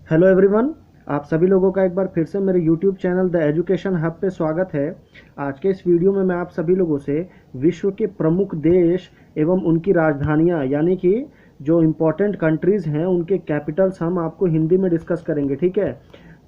Hello everyone. आप सभी लोगों का एक बार फिर से मेरे YouTube channel the education hub पे स्वागत है। आज के इस वीडियो में मैं आप सभी लोगों से विश्व के प्रमुख देश एवं उनकी राजधानियां यानी कि जो इम्पोर्टेंट कंट्रीज़ हैं उनके कैपिटल्स हम आपको हिंदी में डिस्कस करेंगे। ठीक है,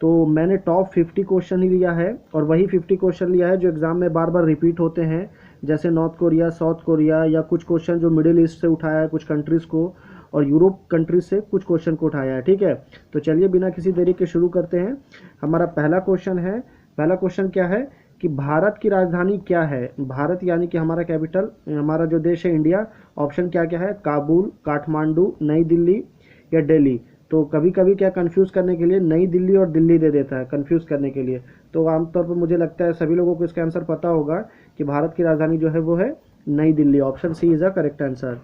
तो मैंने टॉप 50 क्वेश्चन ही लिया है और वही 50 क्वेश्चन लिया है जो एग्ज़ाम में बार बार रिपीट होते हैं, जैसे नॉर्थ कोरिया, साउथ कोरिया, या कुछ क्वेश्चन जो मिडिल ईस्ट से उठाया है कुछ कंट्रीज़ को, और यूरोप कंट्रीज से कुछ क्वेश्चन को उठाया है। ठीक है, तो चलिए बिना किसी देरी के शुरू करते हैं। हमारा पहला क्वेश्चन है। पहला क्वेश्चन क्या है कि भारत की राजधानी क्या है। भारत यानी कि हमारा कैपिटल, हमारा जो देश है इंडिया। ऑप्शन क्या क्या है, काबुल, काठमांडू, नई दिल्ली या दिल्ली। तो कभी कभी क्या कंफ्यूज करने के लिए नई दिल्ली और दिल्ली दे देता है, कंफ्यूज करने के लिए। तो आमतौर पर मुझे लगता है सभी लोगों को इसका आंसर पता होगा कि भारत की राजधानी जो है वो है नई Delhi. Option C is a correct answer.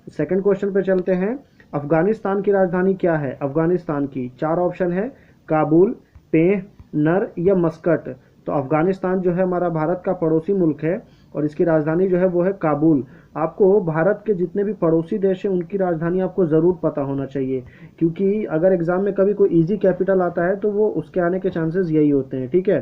Second question पे चलते हैं। अफगानिस्तान की राजधानी क्या है। अफगानिस्तान की चार ऑप्शन है, काबुल, पेह, नर या मस्कट। तो अफगानिस्तान जो है हमारा भारत का पड़ोसी मुल्क है और इसकी राजधानी जो है वो है काबुल। आपको भारत के जितने भी पड़ोसी देश हैं उनकी राजधानी आपको ज़रूर पता होना चाहिए, क्योंकि अगर एग्जाम में कभी कोई इजी कैपिटल आता है तो वो उसके आने के चांसेस यही होते हैं। ठीक है,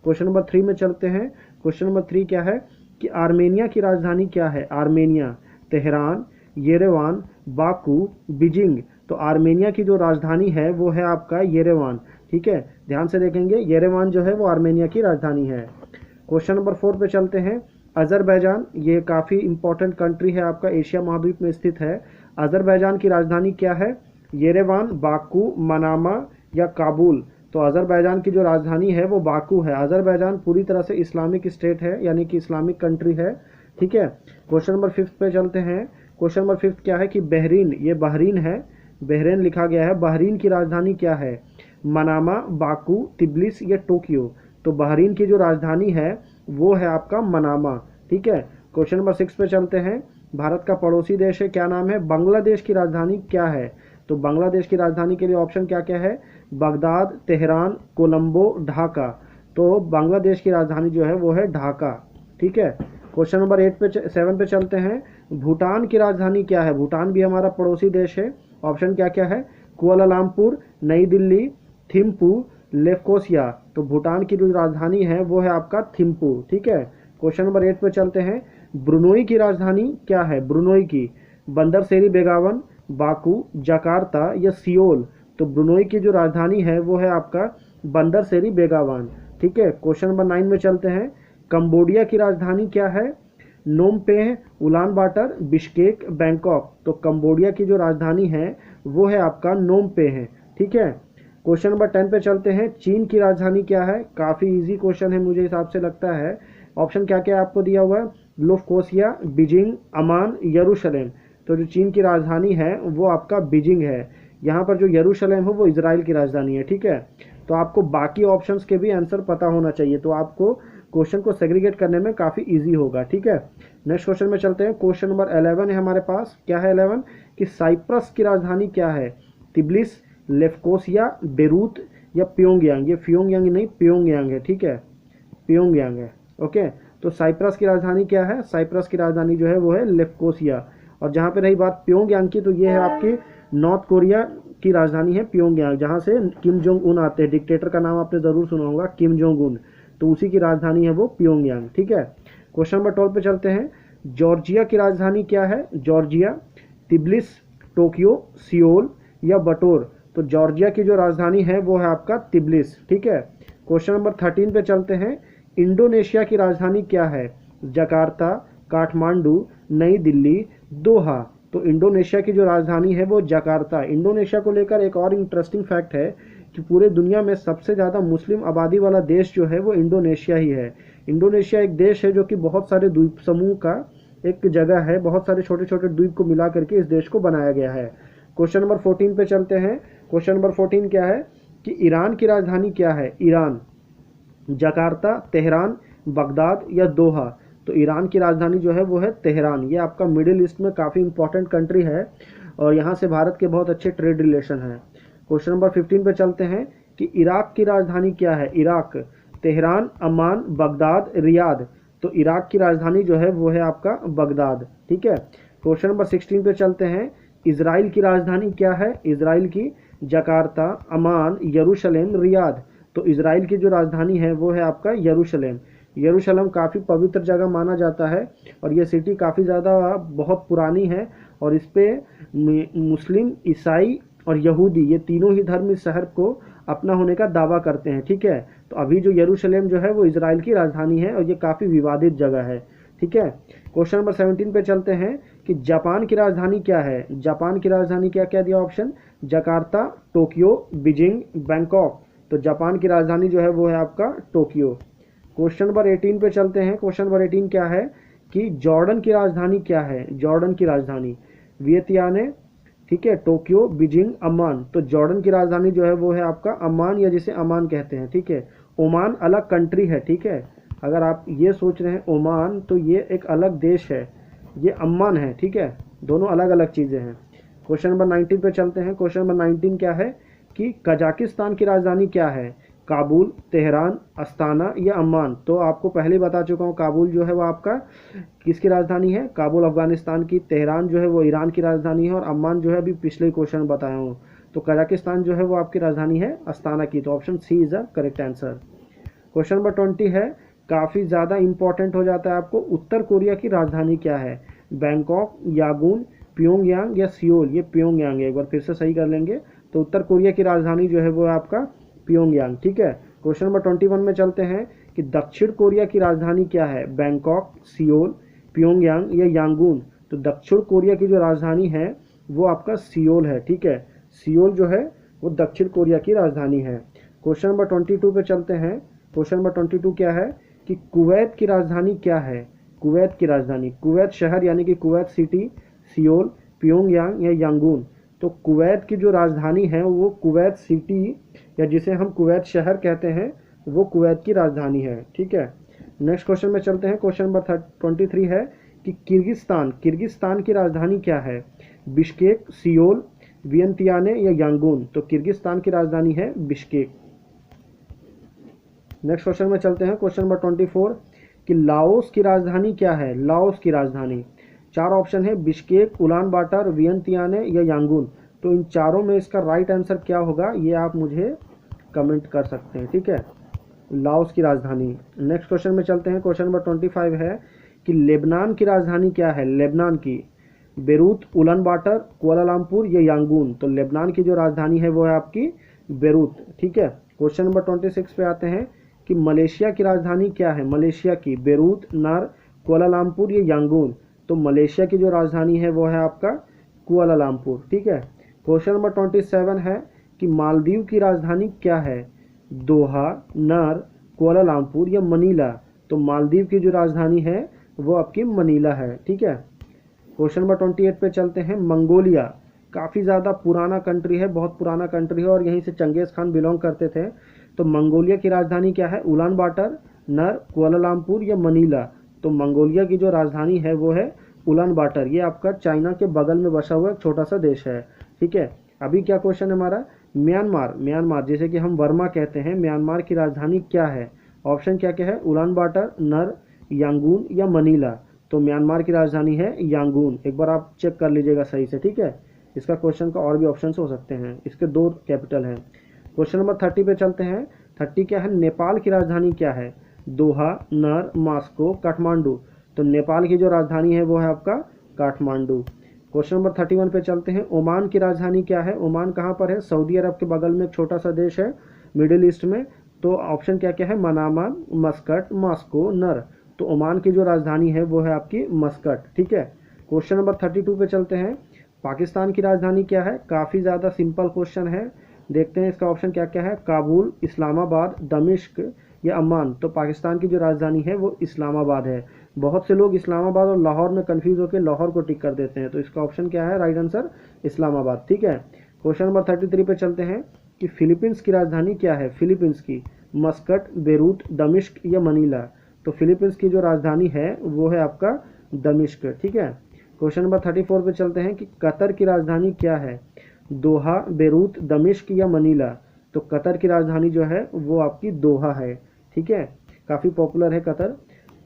क्वेश्चन नंबर 3 में चलते हैं। क्वेश्चन नंबर 3 क्या है कि आर्मेनिया की राजधानी क्या है। Armenia, Tehran, Yerevan, Baku, Beijing. तो आर्मेनिया की जो राजधानी है वो है आपका येरेवान। ठीक है, ध्यान से देखेंगे, येरेवान जो है वो आर्मेनिया की राजधानी है। क्वेश्चन नंबर 4 पे चलते हैं। अजरबैजान, ये काफ़ी इंपॉर्टेंट कंट्री है, आपका एशिया महाद्वीप में स्थित है। अजरबैजान की राजधानी क्या है, येरेवान, बाकू, मनामा या काबुल। तो अजरबैजान की जो राजधानी है वो बाकू है। अजरबैजान पूरी तरह से इस्लामिक स्टेट है, यानी कि इस्लामिक कंट्री है। ठीक है, क्वेश्चन नंबर 5 पे चलते हैं। क्वेश्चन नंबर 5 क्या है कि बहरीन, ये बहरीन है, बहरीन लिखा गया है। बहरीन की राजधानी क्या है, मनामा, बाकू, तिब्लिस या टोक्यो। तो बहरीन की जो राजधानी है वो है आपका मनामा। ठीक है, क्वेश्चन नंबर 6 पे चलते हैं। भारत का पड़ोसी देश है, क्या नाम है। बांग्लादेश की राजधानी क्या है। तो बांग्लादेश की राजधानी के लिए ऑप्शन क्या क्या है, बगदाद, तेहरान, कोलंबो, ढाका। तो बांग्लादेश की राजधानी जो है वो है ढाका। ठीक है, क्वेश्चन नंबर 7 पे चलते हैं। भूटान की राजधानी क्या है। भूटान भी हमारा पड़ोसी देश है। ऑप्शन क्या क्या है, कुआलालंपुर, नई दिल्ली, थिम्पू, लेफ्कोसिया। तो भूटान की जो राजधानी है वो है आपका थिम्पू। ठीक है, क्वेश्चन नंबर 8 पे चलते हैं। ब्रुनोई की राजधानी क्या है। ब्रुनोई की, बंदर सेरी बेगावन, बाकू, जकार्ता या सियोल। तो ब्रुनोई की जो राजधानी है वो है आपका बंदर सेरी बेगावन। ठीक है, क्वेश्चन नंबर 9 में चलते हैं। कंबोडिया की राजधानी क्या है, नोमपेह, उलान बाटर, बिश्केक, बैंकॉक। तो कंबोडिया की जो राजधानी है वो है आपका नोमपेह है। ठीक है, क्वेश्चन नंबर 10 पे चलते हैं। चीन की राजधानी क्या है। काफ़ी इजी क्वेश्चन है मुझे हिसाब से लगता है। ऑप्शन क्या क्या आपको दिया हुआ है, लुफ्कोसिया, बीजिंग, अमान, यरूशलेम। तो जो चीन की राजधानी है वो आपका बीजिंग है। यहाँ पर जो यरूशलेम है वो इजराइल की राजधानी है। ठीक है, तो आपको बाकी ऑप्शंस के भी आंसर पता होना चाहिए, तो आपको क्वेश्चन को सेग्रीगेट करने में काफ़ी इजी होगा। ठीक है, नेक्स्ट क्वेश्चन में चलते हैं। क्वेश्चन नंबर 11 है हमारे पास। क्या है 11 कि साइप्रस की राजधानी क्या है। तिब्लिस, लेफ्कोसिया, बेरूत या प्योंगयांग। ये प्योंगयांग नहीं, प्योंगयांग है। ठीक है, प्योंगयांग है। ओके, तो साइप्रस की राजधानी क्या है। साइप्रस की राजधानी जो है वो है लेफ्कोसिया। और जहाँ पे रही बात प्योंगयांग की, तो ये है आपकी नॉर्थ कोरिया की राजधानी है प्योंगयांग, जहाँ से किम जोंग उन आते हैं। डिक्टेटर का नाम आपने ज़रूर सुना होगा, किम जोंग उन। तो उसी की राजधानी है वो प्योंगयांग। ठीक है, क्वेश्चन नंबर 12 पे चलते हैं। जॉर्जिया की राजधानी क्या है। जॉर्जिया, तिब्लिस, टोक्यो, सियोल या बटोर। तो जॉर्जिया की जो राजधानी है वो है आपका तिब्लिस। ठीक है, क्वेश्चन नंबर 13 पे चलते हैं। इंडोनेशिया की राजधानी क्या है, जकार्ता, काठमांडू, नई दिल्ली, दोहा। तो इंडोनेशिया की जो राजधानी है वो जकार्ता। इंडोनेशिया को लेकर एक और इंटरेस्टिंग फैक्ट है कि पूरे दुनिया में सबसे ज़्यादा मुस्लिम आबादी वाला देश जो है वो इंडोनेशिया ही है। इंडोनेशिया एक देश है जो कि बहुत सारे द्वीप समूह का एक जगह है, बहुत सारे छोटे छोटे द्वीप को मिला करके इस देश को बनाया गया है। क्वेश्चन नंबर 14 पे चलते हैं। क्वेश्चन नंबर 14 क्या है कि ईरान की राजधानी क्या है। ईरान, जकार्ता, तेहरान, बगदाद या दोहा। तो ईरान की राजधानी जो है वो है तेहरान। ये आपका मिडिल ईस्ट में काफ़ी इंपॉर्टेंट कंट्री है और यहाँ से भारत के बहुत अच्छे ट्रेड रिलेशन हैं। क्वेश्चन नंबर 15 पे चलते हैं कि इराक की राजधानी क्या है। इराक, तेहरान, अमान, बगदाद, रियाद। तो इराक की राजधानी जो है वो है आपका बगदाद। ठीक है, क्वेश्चन नंबर 16 पे चलते हैं। इसराइल की राजधानी क्या है। इसराइल की, जकार्ता, अमान, यरूशलेम, रियाद। तो इजराइल की जो राजधानी है वो है आपका यरूशलेम। यरूशलेम काफ़ी पवित्र जगह माना जाता है और ये सिटी काफ़ी ज़्यादा बहुत पुरानी है और इस पे मुस्लिम, ईसाई और यहूदी ये तीनों ही धर्म इस शहर को अपना होने का दावा करते हैं। ठीक है, तो अभी जो यरूशलेम जो है वो इजराइल की राजधानी है और ये काफ़ी विवादित जगह है। ठीक है, क्वेश्चन नंबर 17 पे चलते हैं कि जापान की राजधानी क्या है। जापान की राजधानी क्या क्या दिया option, Jakarta, Tokyo, Beijing, Bangkok. तो जापान की राजधानी जो है वो है आपका टोक्यो। क्वेश्चन नंबर 18 पे चलते हैं। क्वेश्चन नंबर 18 क्या है कि जॉर्डन की राजधानी क्या है। जॉर्डन की राजधानी वियतनाम, ठीक है, टोक्यो, बीजिंग, अम्मान। तो जॉर्डन की राजधानी जो है वो है आपका अम्मान या जिसे अमान कहते हैं। ठीक है, ओमान अलग कंट्री है। ठीक है, अगर आप ये सोच रहे हैं ओमान तो ये एक अलग देश है, ये अम्मान है। ठीक है, दोनों अलग अलग चीज़ें हैं। क्वेश्चन नंबर 19 पे चलते हैं। क्वेश्चन नंबर 19 क्या है कि कजाकिस्तान की राजधानी क्या है। काबुल, तेहरान, अस्ताना या अम्मान। तो आपको पहले बता चुका हूँ, काबुल जो है वो आपका किसकी राजधानी है, काबुल अफगानिस्तान की। तेहरान जो है वो ईरान की राजधानी है और अम्मान जो है अभी पिछले क्वेश्चन बताया हूँ। तो कजाकिस्तान जो है वो आपकी राजधानी है अस्ताना की। तो option C is the correct answer. Question number 20 है, काफ़ी ज़्यादा इंपॉर्टेंट हो जाता है आपको। उत्तर कोरिया की राजधानी क्या है। बैंकॉक, यागून, प्योंगयांग या सियोल। ये प्योंगयांग है, एक बार फिर से सही कर लेंगे। तो उत्तर कोरिया की राजधानी जो है वो है आपका प्योंगयांग। ठीक है, क्वेश्चन नंबर 21 में चलते हैं कि दक्षिण कोरिया की राजधानी क्या है। बैंकॉक, सियोल, प्योंगयांग या यांगून। तो दक्षिण कोरिया की जो राजधानी है वो आपका सियोल है। ठीक है, सियोल जो है वो दक्षिण कोरिया की राजधानी है। क्वेश्चन नंबर 22 पे चलते हैं। क्वेश्चन नंबर 22 क्या है कि कुवैत की राजधानी क्या है। कुवैत की राजधानी, कुवैत शहर यानी कि कुवैत सिटी, सियोल, प्योंगयांग या यांगून। तो कुवैत की जो राजधानी है वो कुवैत सिटी या जिसे हम कुवैत शहर कहते हैं वो कुवैत की राजधानी है। ठीक है, नेक्स्ट क्वेश्चन में चलते हैं। क्वेश्चन नंबर 23 है कि किर्गिस्तान की राजधानी क्या है। बिश्केक, सियोल, वियंतियाने या यांगून। तो किर्गिस्तान की राजधानी है बिश्केक। नेक्स्ट क्वेश्चन में चलते हैं। क्वेश्चन नंबर 24 कि लाओस की राजधानी क्या है। लाओस की राजधानी, चार ऑप्शन है, बिश्केक, उलान बाटर, वियंतियाने या यांगून। तो इन चारों में इसका राइट आंसर क्या होगा ये आप मुझे कमेंट कर सकते हैं। ठीक है, लाओस की राजधानी। नेक्स्ट क्वेश्चन में चलते हैं। क्वेश्चन नंबर 25 है कि लेबनान की राजधानी क्या है। लेबनान की, बेरूत, उलान बाटर, कुआलालंपुर या यांगून। तो लेबनान की जो राजधानी है वो है आपकी बेरूत। ठीक है, क्वेश्चन नंबर 26 पे आते हैं कि मलेशिया की राजधानी क्या है। मलेशिया की, बेरूत, नर, कुआलालंपुर या यांगून। तो मलेशिया की जो राजधानी है वो है आपका कुआलालंपुर। ठीक है, क्वेश्चन नंबर 27 है कि मालदीव की राजधानी क्या है। दोहा, नर, कुआलालंपुर या मनीला। तो मालदीव की जो राजधानी है वो आपकी मनीला है। ठीक है, क्वेश्चन नंबर 28 पे चलते हैं। मंगोलिया काफ़ी ज़्यादा पुराना कंट्री है, बहुत पुराना कंट्री है और यहीं से चंगेज़ खान बिलोंग करते थे। तो मंगोलिया की राजधानी क्या है। उलान बाटर, नर, कुआलालंपुर या मनीला। तो मंगोलिया की जो राजधानी है वो है उलान बाटर। ये आपका चाइना के बगल में बसा हुआ एक छोटा सा देश है। ठीक है, अभी क्या क्वेश्चन है हमारा, म्यांमार जैसे कि हम वर्मा कहते हैं, म्यांमार की राजधानी क्या है। ऑप्शन क्या क्या है, उलान बाटर, नर, यांगून या मनीला। तो म्यांमार की राजधानी है यांगून। एक बार आप चेक कर लीजिएगा सही से। ठीक है, इसका क्वेश्चन का और भी ऑप्शन हो सकते हैं, इसके दो कैपिटल हैं। क्वेश्चन नंबर 30 पे चलते हैं। 30 क्या है, नेपाल की राजधानी क्या है। दोहा, नर, मॉस्को, काठमांडू। तो नेपाल की जो राजधानी है वो है आपका काठमांडू। क्वेश्चन नंबर 31 पे चलते हैं। ओमान की राजधानी क्या है। ओमान कहाँ पर है, सऊदी अरब के बगल में एक छोटा सा देश है मिडिल ईस्ट में। तो ऑप्शन क्या क्या है, मनामा, मस्कट, मॉस्को, नर। तो ओमान की जो राजधानी है वो है आपकी मस्कट। ठीक है, क्वेश्चन नंबर 32 पे चलते हैं। पाकिस्तान की राजधानी क्या है। काफ़ी ज़्यादा सिंपल क्वेश्चन है, देखते हैं इसका ऑप्शन क्या क्या है। काबुल, इस्लामाबाद, दमिश्क या अम्मान। तो पाकिस्तान की जो राजधानी है वो इस्लामाबाद है। बहुत से लोग इस्लामाबाद और लाहौर में कंफ्यूज होकर लाहौर को टिक कर देते हैं। तो इसका ऑप्शन क्या है, राइट आंसर इस्लामाबाद। ठीक है, क्वेश्चन नंबर 33 पे चलते हैं कि फिलीपींस की राजधानी क्या है। फिलीपींस की, मस्कट, बेरूत, दमिश्क या मनीला। तो फिलीपींस की जो राजधानी है वो है आपका दमिश्क। ठीक है, क्वेश्चन नंबर 34 पे चलते हैं कि कतर की राजधानी क्या है। दोहा, बेरूत, दमिश्क या मनीला। तो कतर की राजधानी जो है वो आपकी दोहा है। ठीक है, काफ़ी पॉपुलर है कतर।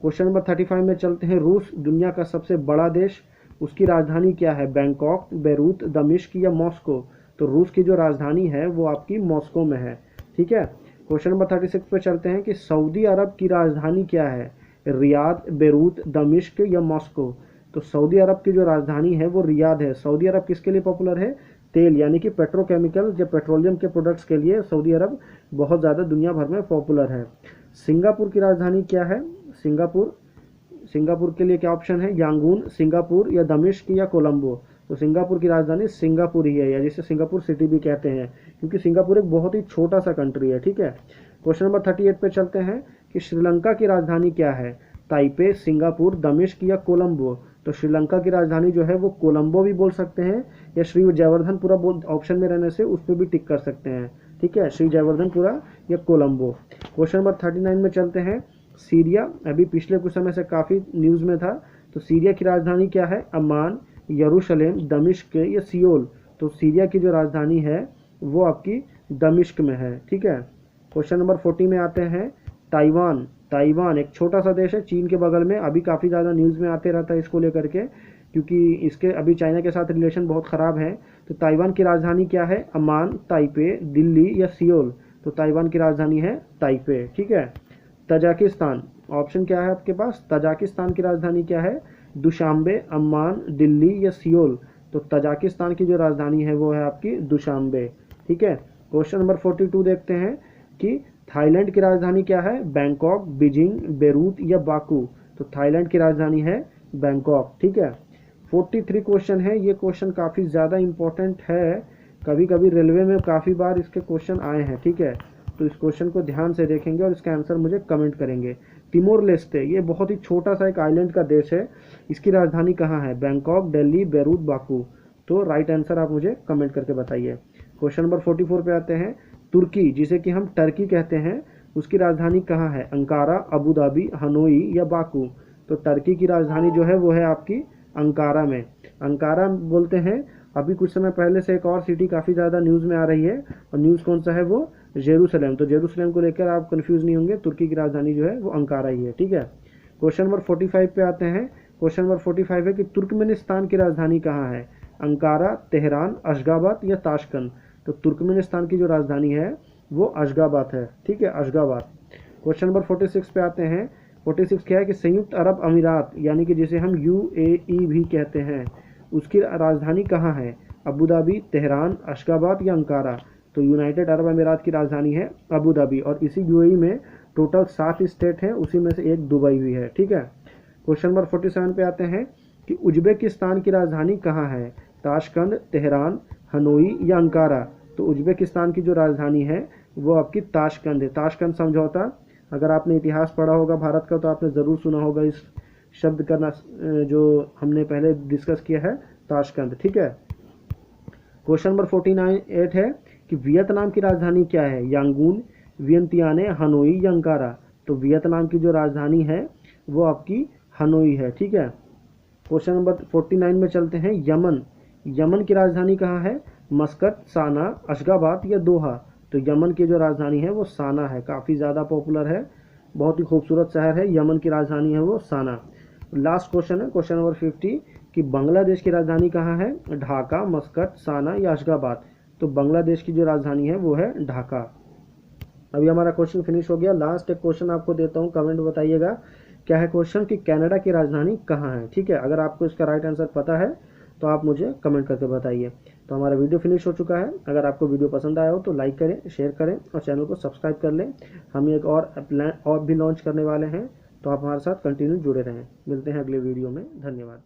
क्वेश्चन नंबर 35 में चलते हैं। रूस दुनिया का सबसे बड़ा देश, उसकी राजधानी क्या है। बैंकॉक, बेरूत, दमिश्क या मॉस्को। तो रूस की जो राजधानी है वो आपकी मॉस्को में है। ठीक है, क्वेश्चन नंबर 36 पे चलते हैं कि सऊदी अरब की राजधानी क्या है, रियाद, बेरूत, दमिश्क या मॉस्को। तो सऊदी अरब की जो राजधानी है वो रियाद है। सऊदी अरब किसके लिए पॉपुलर है, तेल यानी कि पेट्रोकेमिकल या पेट्रोलियम के प्रोडक्ट्स के लिए सऊदी अरब बहुत ज़्यादा दुनिया भर में पॉपुलर है। सिंगापुर की राजधानी क्या है, सिंगापुर के लिए क्या ऑप्शन है, यांगून, सिंगापुर या दमिश्क या कोलंबो। तो सिंगापुर की राजधानी सिंगापुर ही है, या जिसे सिंगापुर सिटी भी कहते हैं, क्योंकि सिंगापुर एक बहुत ही छोटा सा कंट्री है। ठीक है, क्वेश्चन नंबर 38 पे चलते हैं कि श्रीलंका की राजधानी क्या है, ताइपे, सिंगापुर, दमिश्क या कोलंबो। तो श्रीलंका की राजधानी जो है वो कोलंबो भी बोल सकते हैं, या श्री जयवर्धनपुरा ऑप्शन में रहने से उस पर भी टिक कर सकते हैं। ठीक है, श्री जयवर्धनपुरा या कोलंबो। क्वेश्चन नंबर 39 में चलते हैं, सीरिया अभी पिछले कुछ समय से काफ़ी न्यूज़ में था। तो सीरिया की राजधानी क्या है, अम्मान, यरूशलेम, दमिश्क या सियोल। तो सीरिया की जो राजधानी है वो आपकी दमिश्क में है। ठीक है, क्वेश्चन नंबर 40 में आते हैं, ताइवान एक छोटा सा देश है चीन के बगल में, अभी काफ़ी ज़्यादा न्यूज़ में आते रहता है इसको लेकर के, क्योंकि इसके अभी चाइना के साथ रिलेशन बहुत ख़राब है। तो ताइवान की राजधानी क्या है, अम्मान, ताइपे, दिल्ली या सियोल। तो ताइवान की राजधानी है ताइपे। ठीक है, तजाकिस्तान ऑप्शन क्या है आपके पास, तजाकिस्तान की राजधानी क्या है, दुशांबे, अम्मान, दिल्ली या सियोल। तो तजाकिस्तान की जो राजधानी है वो है आपकी दुशांबे। ठीक है, क्वेश्चन नंबर 42 देखते हैं कि थाईलैंड की राजधानी क्या है, बैंकॉक, बीजिंग, बेरूत या बाकू। तो थाईलैंड की राजधानी है बैंकॉक। ठीक है, 43 क्वेश्चन है, ये क्वेश्चन काफ़ी ज़्यादा इंपॉर्टेंट है, कभी कभी रेलवे में काफ़ी बार इसके क्वेश्चन आए हैं। ठीक है, तो इस क्वेश्चन को ध्यान से देखेंगे और इसका आंसर मुझे कमेंट करेंगे। तिमोर लेस्टे ये बहुत ही छोटा सा एक आइलैंड का देश है, इसकी राजधानी कहाँ है, बैंकॉक, दिल्ली, बेरूत, बाकू। तो राइट आंसर आप मुझे कमेंट करके बताइए। क्वेश्चन नंबर 44 पे आते हैं, तुर्की जिसे कि हम टर्की कहते हैं, उसकी राजधानी कहाँ है, अंकारा, अबू धाबी, हनोई या बाकू। तो टर्की की राजधानी जो है वो है आपकी अंकारा में। अंकारा बोलते हैं, अभी कुछ समय पहले से एक और सिटी काफ़ी ज़्यादा न्यूज़ में आ रही है, और न्यूज़ कौन सा है, वो जेरूसलम। तो जेरूसलम को लेकर आप कंफ्यूज नहीं होंगे, तुर्की की राजधानी जो है वो अंकारा ही है। ठीक है, क्वेश्चन नंबर 45 पे आते हैं। क्वेश्चन नंबर 45 है कि तुर्कमेनिस्तान की राजधानी कहाँ है, अंकारा, तेहरान, अशगाबाद या ताशकंद। तो तुर्कमेनिस्तान की जो राजधानी है वो अशगाबाद है। ठीक है, अशगाबाद। क्वेश्चन नंबर 46 पे आते हैं। 46 क्या है कि संयुक्त अरब अमीरात यानी कि जिसे हम UAE भी कहते हैं, उसकी राजधानी कहाँ है, अबू धाबी, तेहरान, अशगाबाद या अंकारा। तो यूनाइटेड अरब अमीरात की राजधानी है अबू धाबी, और इसी UAE में टोटल 7 स्टेट हैं, उसी में से एक दुबई भी है। ठीक है, क्वेश्चन नंबर 47 पे आते हैं कि उज्बेकिस्तान की राजधानी कहाँ है, ताशकंद, तेहरान, हनोई या अंकारा। तो उज्बेकिस्तान की जो राजधानी है वो आपकी ताशकंद है। ताशकंद समझौता, अगर आपने इतिहास पढ़ा होगा भारत का तो आपने ज़रूर सुना होगा इस शब्द का, जो हमने पहले डिस्कस किया है, ताशकंद। ठीक है, क्वेश्चन नंबर 48 है कि वियतनाम की राजधानी क्या है, यांगून, वियंतियाने, हनोई या अंकारा। तो वियतनाम की जो राजधानी है वो आपकी हनोई है। ठीक है, क्वेश्चन नंबर 49 में चलते हैं, यमन की राजधानी कहाँ है, मस्कट, साना, अशगाबाद या दोहा। तो यमन की जो राजधानी है वो साना है, काफ़ी ज़्यादा पॉपुलर है, बहुत ही खूबसूरत शहर है, यमन की राजधानी है वो साना। लास्ट क्वेश्चन है, क्वेश्चन नंबर 50 कि बांग्लादेश की राजधानी कहाँ है, ढाका, मस्कट, साना या अशगाबाद। तो बांग्लादेश की जो राजधानी है वो है ढाका। अभी हमारा क्वेश्चन फिनिश हो गया। लास्ट एक क्वेश्चन आपको देता हूँ, कमेंट बताइएगा क्या है क्वेश्चन कि कनाडा की राजधानी कहाँ है। ठीक है, अगर आपको इसका राइट आंसर पता है तो आप मुझे कमेंट करके बताइए। तो हमारा वीडियो फिनिश हो चुका है। अगर आपको वीडियो पसंद आया हो तो लाइक करें, शेयर करें और चैनल को सब्सक्राइब कर लें। हम एक और भी लॉन्च करने वाले हैं, तो आप हमारे साथ कंटिन्यू जुड़े रहें। मिलते हैं अगले वीडियो में। धन्यवाद।